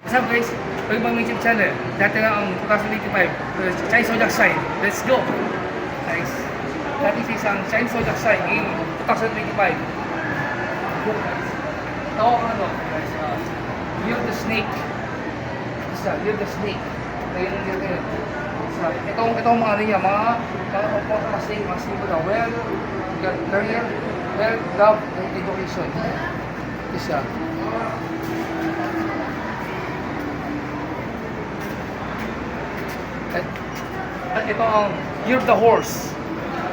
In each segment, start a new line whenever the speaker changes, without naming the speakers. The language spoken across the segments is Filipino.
What's up guys? Welcome to YouTube channel. Dati na ang 2025 Chinese Zodiac sign. Let's go! Guys, dati sa isang Chinese Zodiac sign in 2025. Go guys. Ito ang ano guys, Year of the Snake. Isa, Year of the Snake. Ngayon ang year ngayon. Itong mga ano niya, mga snake, mga symbol na well, career, wealth, love, and education. Isa. At ito ang Year of the Horse.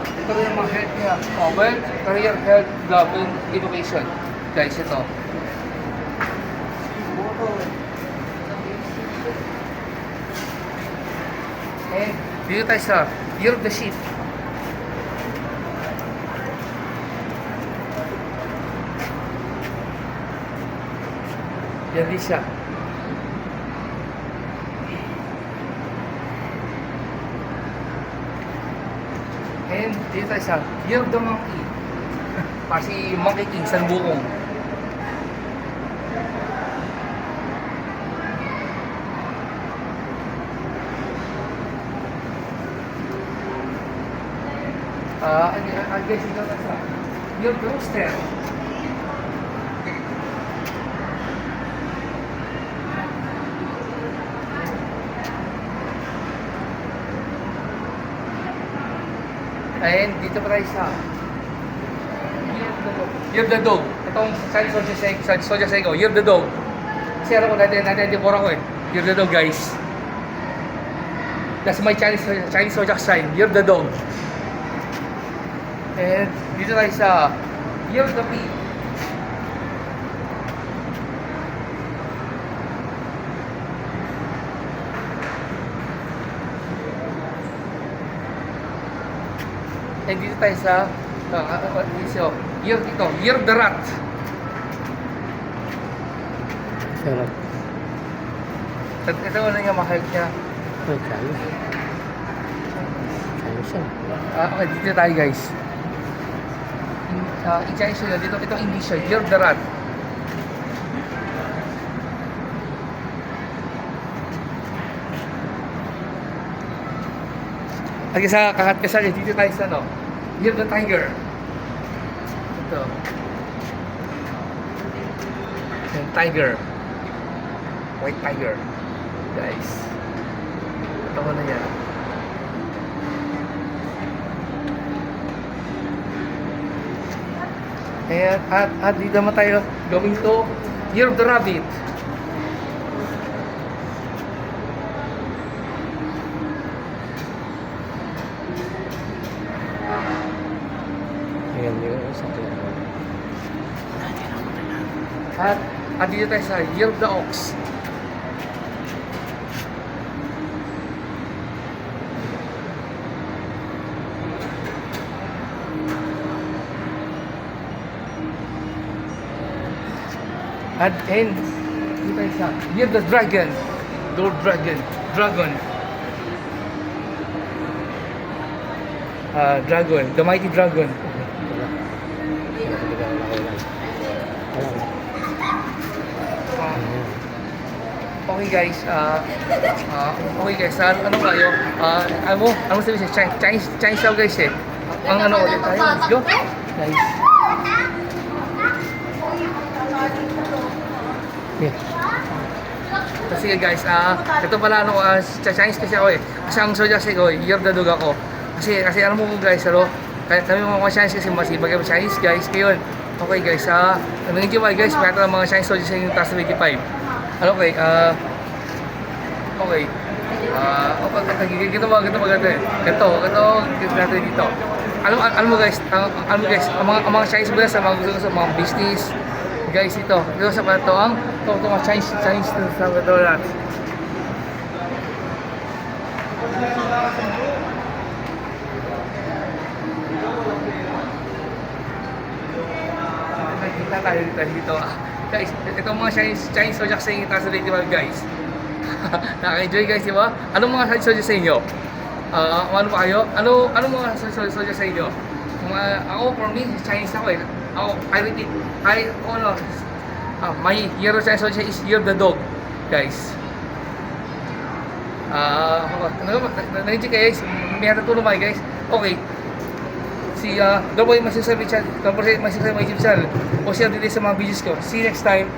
Ito rin yung mga health niya. Wealth, career, health, love, and education. Guys, ito. And dito tayo sa Year of the Sheep. Yan din siya. And dito tayo sa Year of the Monkey. Si Monkey King, San Bukong. I guess ito na sa Year of the Rooster. And dito pa tayo sa Year of the Dog. Itong Chinese Zodiac sign ko, Year of the Dog. Kasi alam ko natin ako eh. Year of the Dog guys. That's my Chinese Zodiac sign, Year of the Dog. And dito tayo sa Year of the Pig. And dito tayo sa Year of the Rat.
Sarap.
At ito ano yung mahal niya.
Ay, Chinese. Chinese yan.
Okay, dito tayo guys. In Chinese yun, dito itong English yun, Year of the Rat. At sa kakat-kasal, dito tayo sa ano, Year of the Tiger. Ito. Yung tiger. White tiger. Guys. Ito ko na yan. Ayan, at dito naman tayo going to Year of the Rabbit.
Ayan, yun ang sa kanya.
At dito tayo sa Year of the Ox. And dito tayo sa Year of the Dragon. Lord Dragon. Dragon. Dragon. The Mighty Dragon. Okay guys, ano kayo? Ano sabi siya? Chinese daw guys eh. Ang ano ulit tayo? Let's go! Guys.
Yeah.
So sige guys, ito pala ano, Chinese kasi ako eh. Kasi ang Zodiac sign ko, Year of the Dog ako. Kasi alam mo guys, kaya kami mga Chinese kasi masibag kami Chinese guys. Kaya yun, okay guys, nangyay guys, pakita ng mga Chinese Zodiac sign yung 2025. Ano okay, okay. Ganito maganda eh. Ganito natin dito. Alam mo guys, ang mga Chinese ba sa mga gusto sa mga business, guys ito sa ito ang mga Chinese sa ito lahat. Nakita tayo dito. Guys, itong mga Chinese Zodiac sign sa 2025 guys. Nakaka-enjoy guys, di ba? Anong mga Zodiac sa inyo? Ano pa kayo? Anong mga Zodiac sa inyo? Ako, for me, Chinese ako eh. I repeat, my year of Chinese Zodiac is Year of the Dog. Guys. Nandiyan kayo guys. May hatutulong ba guys? Okay. Don't forget my subscribe channel. Don't forget my subscribe my YouTube channel. O share din sa mga videos ko. See you next time.